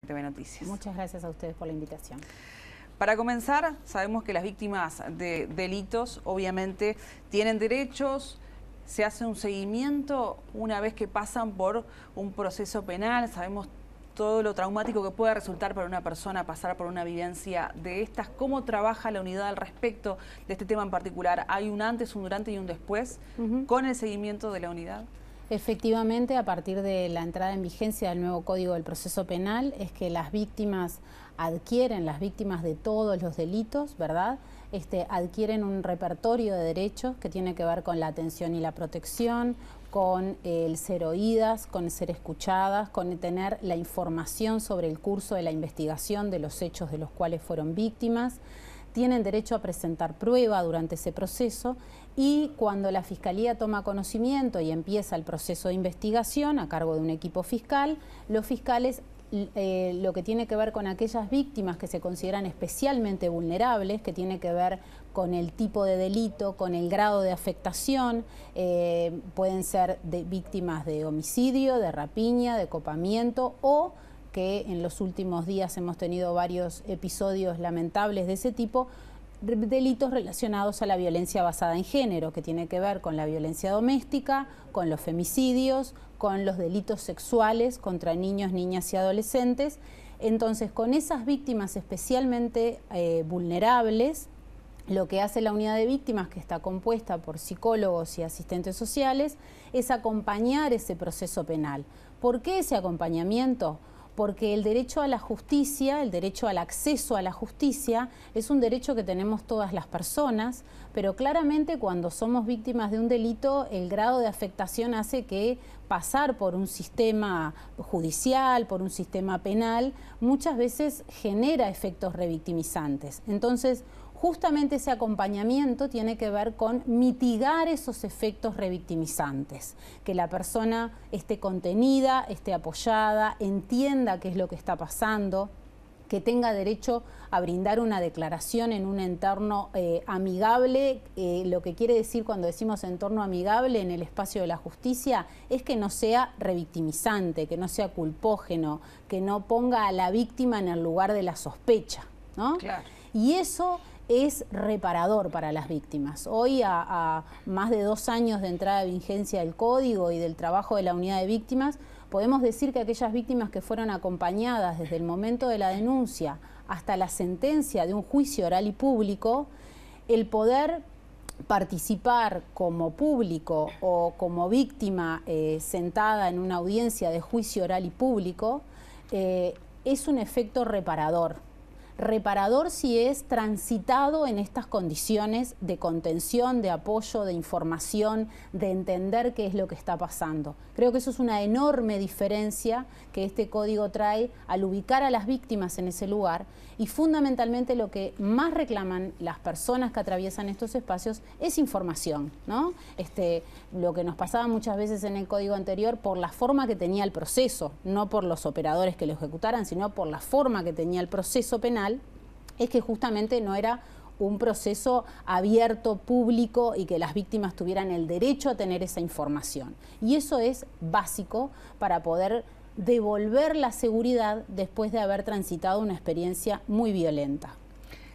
TV Noticias. Muchas gracias a ustedes por la invitación. Para comenzar, sabemos que las víctimas de delitos obviamente tienen derechos, se hace un seguimiento una vez que pasan por un proceso penal, sabemos todo lo traumático que puede resultar para una persona pasar por una vivencia de estas. ¿Cómo trabaja la unidad al respecto de este tema en particular? ¿Hay un antes, un durante y un después con el seguimiento de la unidad? Efectivamente, a partir de la entrada en vigencia del nuevo Código del Proceso Penal, es que las víctimas las víctimas de todos los delitos, ¿verdad? Adquieren un repertorio de derechos que tiene que ver con la atención y la protección, con el ser oídas, con ser escuchadas, con tener la información sobre el curso de la investigación de los hechos de los cuales fueron víctimas. Tienen derecho a presentar prueba durante ese proceso y cuando la Fiscalía toma conocimiento y empieza el proceso de investigación a cargo de un equipo fiscal, los fiscales lo que tiene que ver con aquellas víctimas que se consideran especialmente vulnerables, que tiene que ver con el tipo de delito, con el grado de afectación, pueden ser víctimas de homicidio, de rapiña, de copamiento o que en los últimos días hemos tenido varios episodios lamentables de ese tipo, delitos relacionados a la violencia basada en género, que tiene que ver con la violencia doméstica, con los femicidios, con los delitos sexuales contra niños, niñas y adolescentes. Entonces, con esas víctimas especialmente vulnerables, lo que hace la unidad de víctimas, que está compuesta por psicólogos y asistentes sociales, es acompañar ese proceso penal. ¿Por qué ese acompañamiento? Porque el derecho a la justicia, el derecho al acceso a la justicia, es un derecho que tenemos todas las personas, pero claramente cuando somos víctimas de un delito, el grado de afectación hace que pasar por un sistema judicial, por un sistema penal, muchas veces genera efectos revictimizantes. Entonces, justamente ese acompañamiento tiene que ver con mitigar esos efectos revictimizantes, que la persona esté contenida, esté apoyada, entienda qué es lo que está pasando, que tenga derecho a brindar una declaración en un entorno amigable. Lo que quiere decir cuando decimos entorno amigable en el espacio de la justicia es que no sea revictimizante, que no sea culpógeno, que no ponga a la víctima en el lugar de la sospecha, ¿no? Claro. Y eso es reparador para las víctimas. Hoy, a más de 2 años de entrada de vigencia del Código y del trabajo de la unidad de víctimas, podemos decir que aquellas víctimas que fueron acompañadas desde el momento de la denuncia hasta la sentencia de un juicio oral y público, el poder participar como público o como víctima sentada en una audiencia de juicio oral y público es un efecto reparador. Reparador si es transitado en estas condiciones de contención, de apoyo, de información, de entender qué es lo que está pasando. Creo que eso es una enorme diferencia que este código trae al ubicar a las víctimas en ese lugar y fundamentalmente lo que más reclaman las personas que atraviesan estos espacios es información, ¿no? Lo que nos pasaba muchas veces en el código anterior por la forma que tenía el proceso, no por los operadores que lo ejecutaran, sino por la forma que tenía el proceso penal, es que justamente no era un proceso abierto, público y que las víctimas tuvieran el derecho a tener esa información. Y eso es básico para poder devolver la seguridad después de haber transitado una experiencia muy violenta.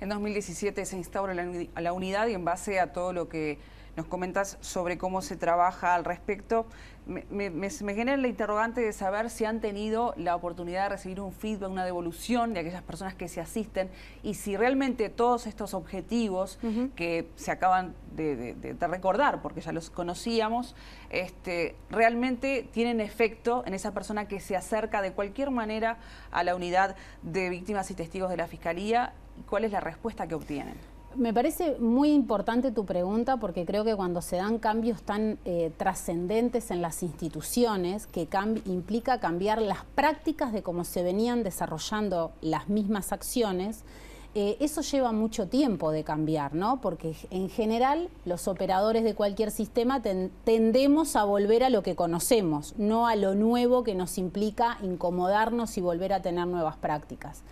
En 2017 se instaura la unidad y en base a todo lo que nos comentas sobre cómo se trabaja al respecto, me genera la interrogante de saber si han tenido la oportunidad de recibir un feedback, una devolución de aquellas personas que se asisten y si realmente todos estos objetivos que se acaban de recordar, porque ya los conocíamos, realmente tienen efecto en esa persona que se acerca de cualquier manera a la unidad de víctimas y testigos de la Fiscalía. ¿Cuál es la respuesta que obtienen? Me parece muy importante tu pregunta porque creo que cuando se dan cambios tan trascendentes en las instituciones, que implica cambiar las prácticas de cómo se venían desarrollando las mismas acciones, eso lleva mucho tiempo de cambiar, ¿no? Porque en general los operadores de cualquier sistema tendemos a volver a lo que conocemos, no a lo nuevo que nos implica incomodarnos y volver a tener nuevas prácticas.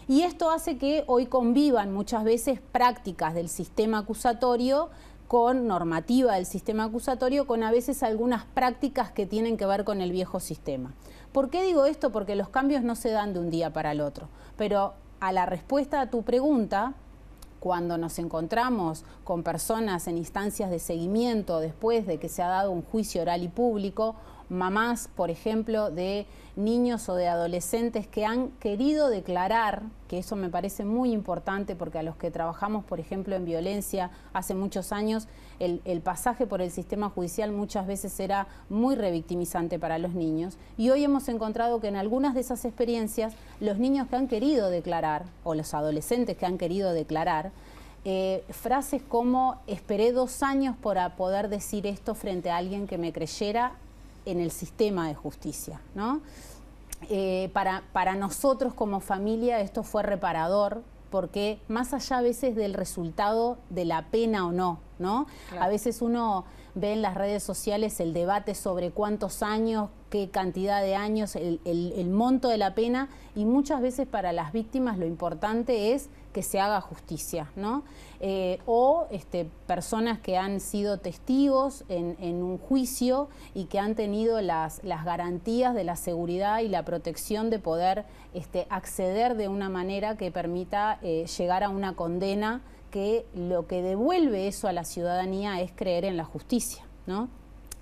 Y esto hace que hoy convivan muchas veces prácticas del sistema acusatorio con normativa del sistema acusatorio, con a veces algunas prácticas que tienen que ver con el viejo sistema. ¿Por qué digo esto? Porque los cambios no se dan de un día para el otro. Pero a la respuesta a tu pregunta, cuando nos encontramos con personas en instancias de seguimiento después de que se ha dado un juicio oral y público, mamás, por ejemplo, de niños o de adolescentes que han querido declarar, que eso me parece muy importante porque a los que trabajamos, por ejemplo, en violencia hace muchos años, el pasaje por el sistema judicial muchas veces era muy revictimizante para los niños, y hoy hemos encontrado que en algunas de esas experiencias los niños que han querido declarar, o los adolescentes que han querido declarar, frases como esperé 2 años para poder decir esto frente a alguien que me creyera en el sistema de justicia, ¿no? Para nosotros como familia esto fue reparador, porque más allá a veces del resultado de la pena o no, ¿no? Claro. A veces uno ve en las redes sociales el debate sobre cuántos años, qué cantidad de años, el monto de la pena, y muchas veces para las víctimas lo importante es que se haga justicia, ¿no? Personas que han sido testigos en un juicio y que han tenido las garantías de la seguridad y la protección de poder acceder de una manera que permita llegar a una condena, que lo que devuelve eso a la ciudadanía es creer en la justicia, ¿no?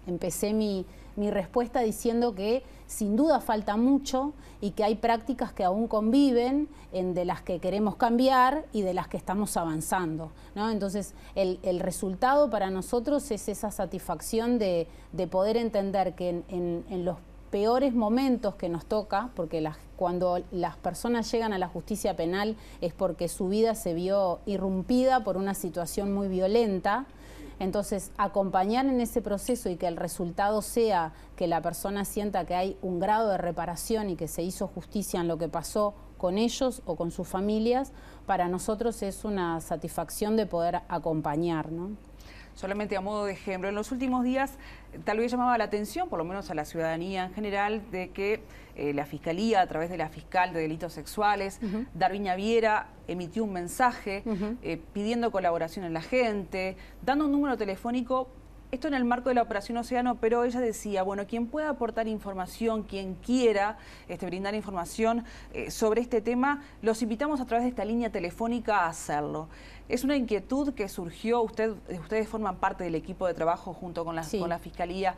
Empecé mi respuesta diciendo que sin duda falta mucho y que hay prácticas que aún conviven, de las que queremos cambiar y de las que estamos avanzando, ¿no? Entonces, el resultado para nosotros es esa satisfacción de poder entender que en los peores momentos que nos toca, porque cuando las personas llegan a la justicia penal es porque su vida se vio irrumpida por una situación muy violenta. Entonces, acompañar en ese proceso y que el resultado sea que la persona sienta que hay un grado de reparación y que se hizo justicia en lo que pasó con ellos o con sus familias, para nosotros es una satisfacción de poder acompañar, ¿no? Solamente a modo de ejemplo, en los últimos días tal vez llamaba la atención, por lo menos a la ciudadanía en general, de que la Fiscalía, a través de la fiscal de delitos sexuales, Darviña Viera, emitió un mensaje pidiendo colaboración en la gente, dando un número telefónico. Esto en el marco de la Operación Océano, pero ella decía, bueno, quien pueda aportar información, quien quiera brindar información sobre este tema, los invitamos a través de esta línea telefónica a hacerlo. Es una inquietud que surgió, ustedes forman parte del equipo de trabajo junto con la Fiscalía.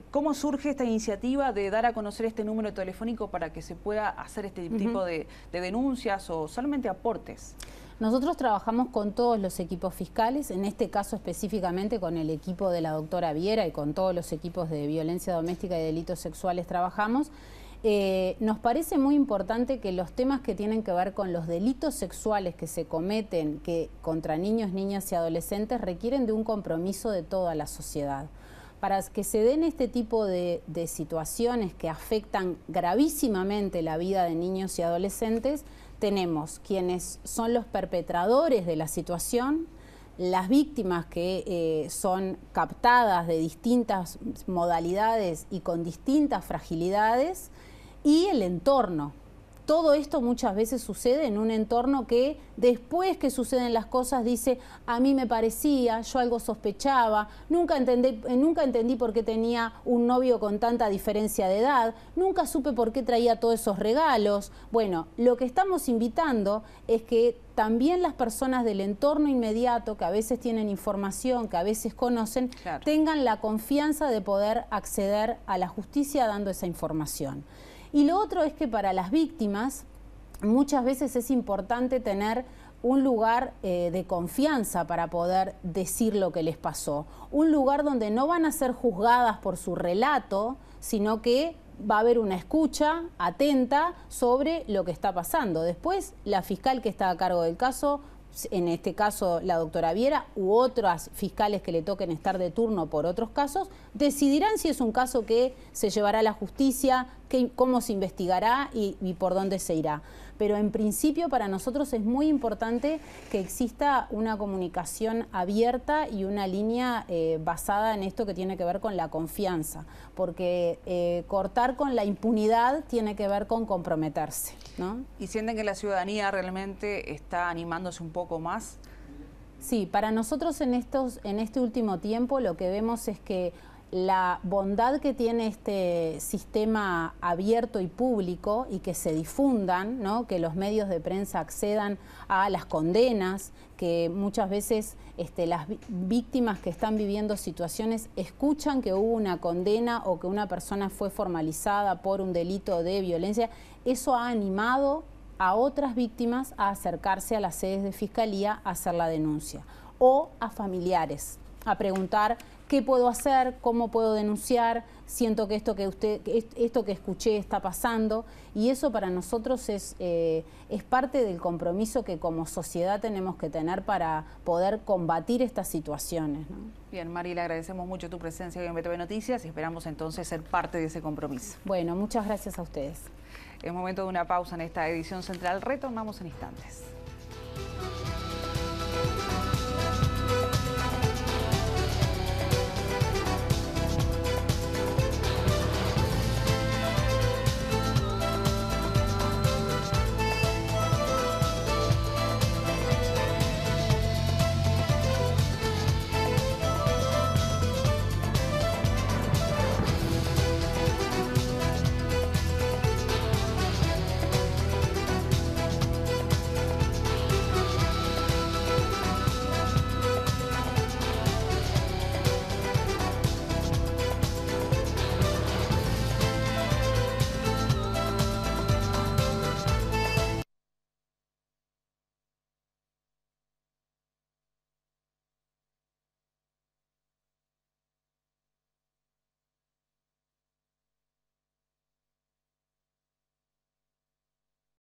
¿Cómo surge esta iniciativa de dar a conocer este número telefónico para que se pueda hacer este tipo de denuncias o solamente aportes? Nosotros trabajamos con todos los equipos fiscales, en este caso específicamente con el equipo de la doctora Viera y con todos los equipos de violencia doméstica y delitos sexuales trabajamos. Nos parece muy importante que los temas que tienen que ver con los delitos sexuales que se cometen contra niños, niñas y adolescentes requieren de un compromiso de toda la sociedad. Para que se den este tipo de situaciones que afectan gravísimamente la vida de niños y adolescentes, tenemos quienes son los perpetradores de la situación, las víctimas que son captadas de distintas modalidades y con distintas fragilidades, y el entorno. Todo esto muchas veces sucede en un entorno que después que suceden las cosas dice, a mí me parecía, yo algo sospechaba, nunca entendí por qué tenía un novio con tanta diferencia de edad, nunca supe por qué traía todos esos regalos. Bueno, lo que estamos invitando es que también las personas del entorno inmediato, que a veces tienen información, que a veces conocen, tengan la confianza de poder acceder a la justicia dando esa información. Y lo otro es que para las víctimas muchas veces es importante tener un lugar de confianza para poder decir lo que les pasó. Un lugar donde no van a ser juzgadas por su relato, sino que va a haber una escucha atenta sobre lo que está pasando. Después, la fiscal que está a cargo del caso, en este caso la doctora Viera, u otras fiscales que le toquen estar de turno por otros casos, decidirán si es un caso que se llevará a la justicia, cómo se investigará y por dónde se irá. Pero en principio para nosotros es muy importante que exista una comunicación abierta y una línea basada en esto que tiene que ver con la confianza, porque cortar con la impunidad tiene que ver con comprometerse, ¿no? ¿Y sienten que la ciudadanía realmente está animándose un poco más? Sí, para nosotros en este último tiempo lo que vemos es que la bondad que tiene este sistema abierto y público y que se difundan, ¿no? Que los medios de prensa accedan a las condenas, que muchas veces las víctimas que están viviendo situaciones escuchan que hubo una condena o que una persona fue formalizada por un delito de violencia, eso ha animado a otras víctimas a acercarse a las sedes de fiscalía a hacer la denuncia, o a familiares a preguntar qué puedo hacer, cómo puedo denunciar, siento que esto que escuché está pasando, y eso para nosotros es parte del compromiso que como sociedad tenemos que tener para poder combatir estas situaciones, ¿no? Bien, Mari, le agradecemos mucho tu presencia hoy en BTV Noticias y esperamos entonces ser parte de ese compromiso. Bueno, muchas gracias a ustedes. Es momento de una pausa en esta edición central. Retornamos en instantes.